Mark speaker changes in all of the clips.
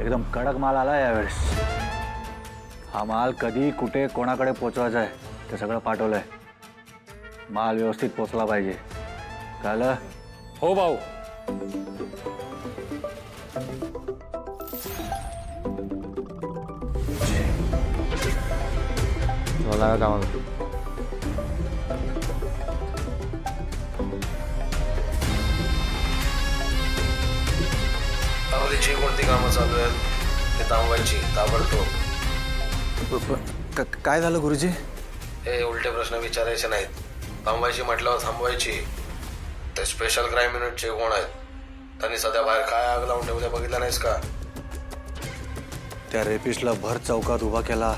Speaker 1: एकदम कडक माल आला यावेळेस। हा माल कधी कुठे कोणाकडे पोचवायचा आहे ते सगळं पाठवलंय। माल व्यवस्थित पोचला पाहिजे, कळलं?
Speaker 2: हो भाऊ।
Speaker 3: मला कामाला
Speaker 4: जी कोणती कामं चालू आहेत ते थांबवायची ताबडतोब।
Speaker 1: काय झालं गुरुजी?
Speaker 4: हे उलटे प्रश्न विचारायचे नाहीत, थांबवायची म्हटल्यावर थांबवायची। ते स्पेशल क्राईम युनिटचे कोण आहेत? त्यांनी सध्या बाहेर काय आग लावून ठेवल्या बघितलं नाहीस का?
Speaker 1: त्या रेपिस्टला भर चौकात उभा केला,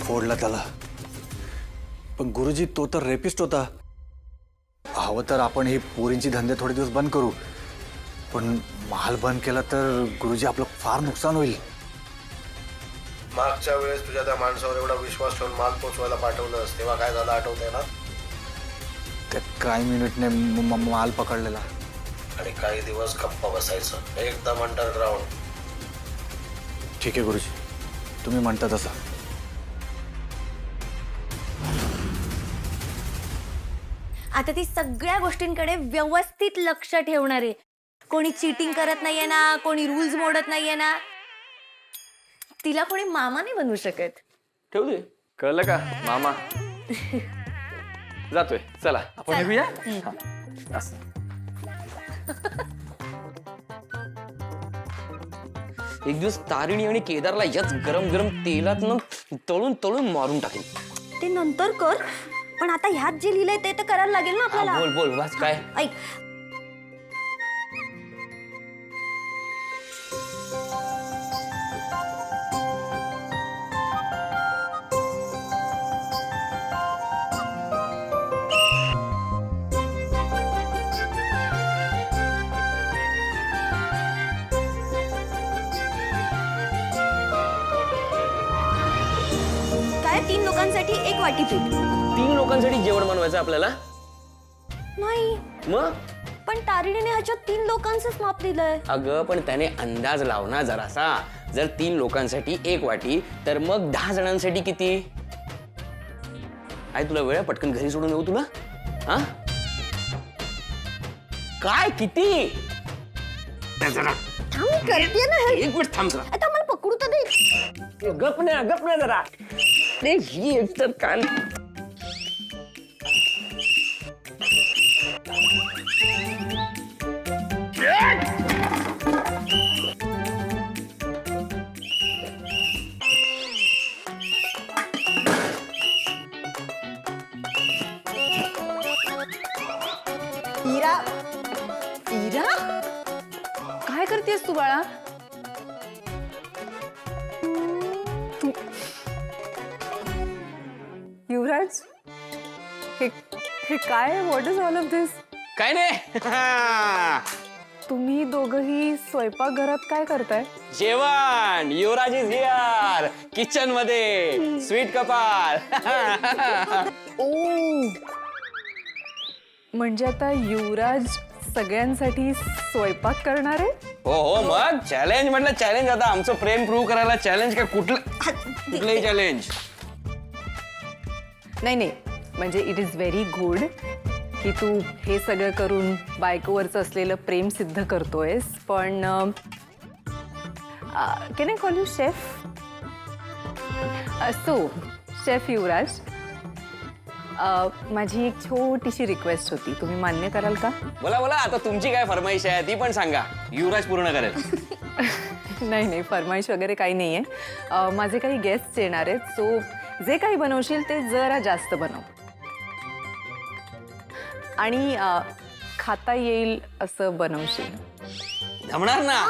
Speaker 1: फोडला त्याला। पण गुरुजी तो तर रेपिस्ट होता। हवं तर आपण ही पोरींची धंदे थोडे दिवस बंद करू, पण माल बंद केला तर गुरुजी आपलं फार नुकसान होईल।
Speaker 4: मागच्या वेळेस तुझ्या त्या माणसावर एवढा विश्वास ठेवून माल पोचवायला पाठवलंस तेव्हा काय झालं आठवतंय ना?
Speaker 1: त्या क्राईम युनिटने माल पकडलेला
Speaker 4: आणि काही दिवस गप्प बसायचं, एकदम अंडरग्राऊंड।
Speaker 1: ठीक आहे गुरुजी, तुम्ही म्हणता तसं।
Speaker 5: आता ती सगळ्या गोष्टींकडे व्यवस्थित लक्ष ठेवणार आहे। कोणी चीटिंग करत नाहीये ना, कोणी रूल्स मोडत नाहीये ना, तिला कोणी मामा नाही बनवू शकत।
Speaker 2: ठेवली कळलं का मामा? जातोय, चला आपण निघूया। एक दिवस तारिणी आणि केदारला याच गरम गरम तेलात ना तळून तळून मारून टाकेल।
Speaker 5: ते नंतर कर, पण आता ह्यात जे लिहिलंय ते तर करायला लागेल ना आपल्याला।
Speaker 2: बोल बोल बस काय?
Speaker 5: ऐक, काय 3 लोकांसाठी 1 वाटी पीठ?
Speaker 2: 3 लोकांसाठी जेवण बनवायचं आपल्याला?
Speaker 5: नाही,
Speaker 2: मग
Speaker 5: पण तारिणीने ह्याच्यात 3 लोकांचंच माप दिलंय।
Speaker 2: अगं पण त्याने अंदाज लावना जरासा। जर 3 लोकांसाठी 1 वाटी तर मग 10 जणांसाठी किती? आई तुला वेळ पटकन घरी सोडून येऊ तुला? हा काय किती? जरा
Speaker 5: थांब, करते ना हे।
Speaker 2: 1 मिनिट थांब जरा।
Speaker 5: आता मला पकडू तर दे।
Speaker 2: गप ना जरा। अरे ही एकतर काल
Speaker 5: इरा, इरा, काय करतेस तू बाळा? तू युवराज, हे काय? व्हॉट इज ऑल ऑफ दिस?
Speaker 2: काय नाही।
Speaker 5: तुम्ही दोघंही स्वयंपाकघरात काय करताय?
Speaker 2: जेवण। युवराज इज हियर किचन मध्ये। स्वीट कपाल।
Speaker 5: ओ, म्हणजे आता युवराज सगळ्यांसाठी स्वयंपाक करणार आहे?
Speaker 2: हो हो, मग चॅलेंज म्हटलं चॅलेंज। आता आमचं प्रेम प्रूव्ह करायला चॅलेंज काय कुठलंही चॅलेंज
Speaker 6: नाही नाही, म्हणजे इट इज व्हेरी गुड की तू हे सगळं करून बायकोवरचं असलेलं प्रेम सिद्ध करतोयस। पण can I call you chef? So chef Yuvraj, माझी एक छोटीशी रिक्वेस्ट होती, तुम्ही मान्य कराल का?
Speaker 2: बोला बोला, आता तुमची काय फरमाईश आहे ती पण सांगा, युवराज पूर्ण करेल।
Speaker 6: नाही नाही, फरमाईश वगैरे काही नाही आहे। माझे काही गेस्ट येणार आहेत, सो जे काही बनवशील ते जरा जास्त बनव आणि खाता येईल असं बनवशील।
Speaker 2: जमणार ना?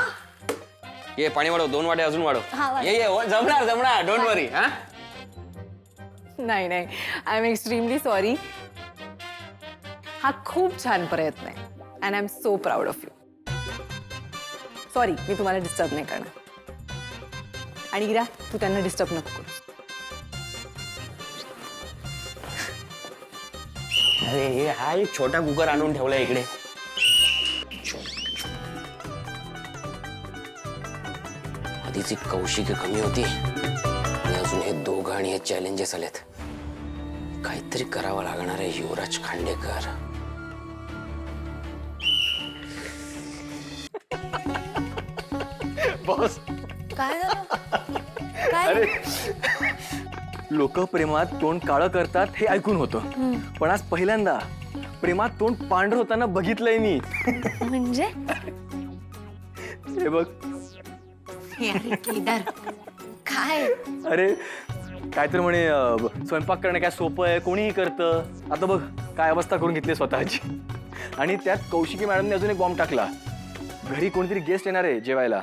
Speaker 2: ये पाणी वाढव, 2 वाटे अजून वाढव। ये जमणार जमणार, डोंट वरी। हा
Speaker 6: नाही नाही, आय एम एक्स्ट्रीमली सॉरी। हा खूप छान प्रयत्न आहे and I am so proud of you. Sorry, मी तुम्हाला डिस्टर्ब नाही करणार। आणि गिरा, तू त्यांना डिस्टर्ब नको करूस।
Speaker 2: अरे हा एक छोटा कुकर आणून ठेवलाय इकडे। आधीची कौशिकी कमी होती आणि अजून हे दोघं आणि हे चॅलेंजेस आलेत. काहीतरी करावं लागणार आहे युवराज खांडेकर.
Speaker 1: बॉस,
Speaker 5: काय झालं काय
Speaker 1: लोक प्रेमात तोंड काळं करतात हे ऐकून होतं, पण आज पहिल्यांदा प्रेमात तोंड पांढरं होताना बघितलंय मी.
Speaker 5: म्हणजे
Speaker 1: हे बघ.
Speaker 5: हे अरे केदार, काय
Speaker 1: अरे काय तर म्हणे स्वयंपाक करणं काय सोपं आहे, कोणीही करतं. आता बघ काय अवस्था करून घेतली स्वतःची. आणि त्यात कौशिकी मॅडमने अजून एक बॉम्ब टाकला. घरी कोणीतरी गेस्ट येणार आहे जेवायला.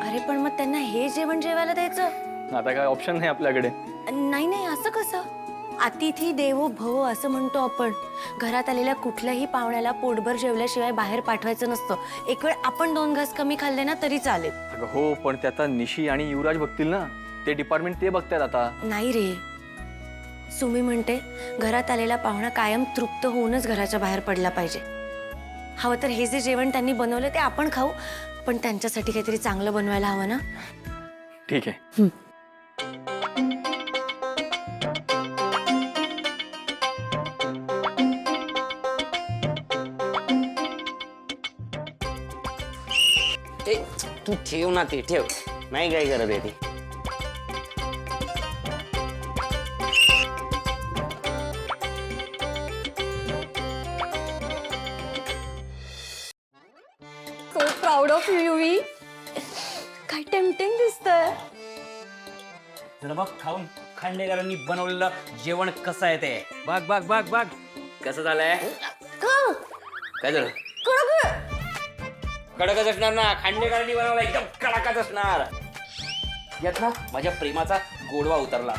Speaker 5: अरे पण मग त्यांना हे जेवण जेवायला द्यायचं?
Speaker 1: आता काय ऑप्शन नाही आपल्याकडे.
Speaker 5: नाही नाही, असं कसं? अतिथी देवो भव असं म्हणतो आपण. घरात आलेल्या कुठल्याही पाहुण्याला पोटभर जेवल्याशिवाय बाहेर पाठवायचं नसतं. एक वेळ आपण 2 घास कमी खाल्ले ना तरी चालेल.
Speaker 1: अगं हो, पण ते आता निशी आणि युवराज बघतील ना. ते डिपार्टमेंट ते बघतायत आता.
Speaker 5: नाही रे, सुमी म्हणते घरात आलेला पाहुणा कायम तृप्त होऊनच घराच्या बाहेर पडला पाहिजे. हवं तर हे जे जेवण त्यांनी बनवलं ते आपण खाऊ, पण त्यांच्यासाठी काहीतरी चांगलं बनवायला हवं ना.
Speaker 1: ठीक आहे.
Speaker 2: ए, तू ठेव ना, ते ठेव. नाही काय करत आहे ती.
Speaker 5: सो प्राऊड ऑफ यू युवी. काय टेम्पटिंग दिसतंय.
Speaker 2: जरा बघ खाऊन खांडेकरांनी बनवलेलं जेवण कसं आहे ते. बघ बघ बघ बघ कसं झालंय. काय झालं? कडकच असणार ना, खांडेकरांनी बनवलं एकदम कडकच असणार. यात ना माझ्या प्रेमाचा गोडवा उतरला.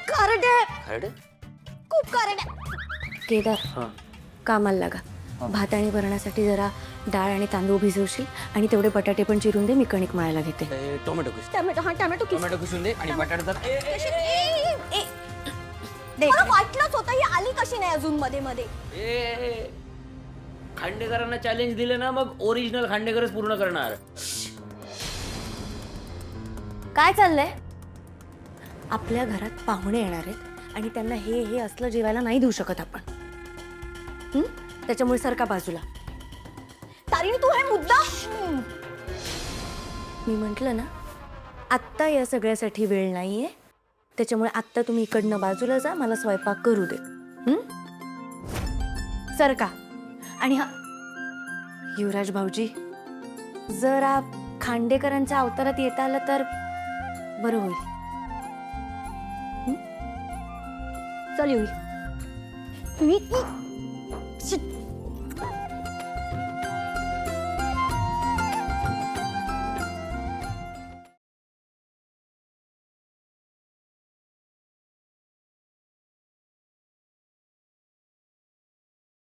Speaker 5: कारडे, खूप कारडे. केदार, कामाला लागा. भात आणि वरणासाठी जरा डाळ आणि तांदूळ भिजवशील आणि तेवढे बटाटे पण चिरून दे. मी कणिक मळायला घेते.
Speaker 2: टोमॅटो किस,
Speaker 5: टोमॅटो, हा टोमॅटो किस.
Speaker 2: टोमॅटो किसून दे आणि बटाटा तर
Speaker 5: मला वाटलंच होतं ही आली कशी नाही अजून मध्ये मध्ये.
Speaker 2: खांडेकरांना चॅलेंज दिले ना, मग ओरिजिनल खांडेकरच पूर्ण करणार.
Speaker 5: काय चाललंय? आपल्या घरात पाहुणे येणार आहेत आणि त्यांना हे असलं जेवायला नाही देऊ शकत आपण. त्याच्यामुळे सरका बाजूला. तारीने तू हे मुद्दा. मी म्हंटल ना, आत्ता या सगळ्यासाठी वेळ नाहीये. त्याच्यामुळे आत्ता तुम्ही इकडनं बाजूला जा, मला स्वयंपाक करू दे. सरका. आणि हा युवराज भाऊजी, जरा खांडेकरांच्या अवतारात येता आलं तर बरं होईल. चल युवी.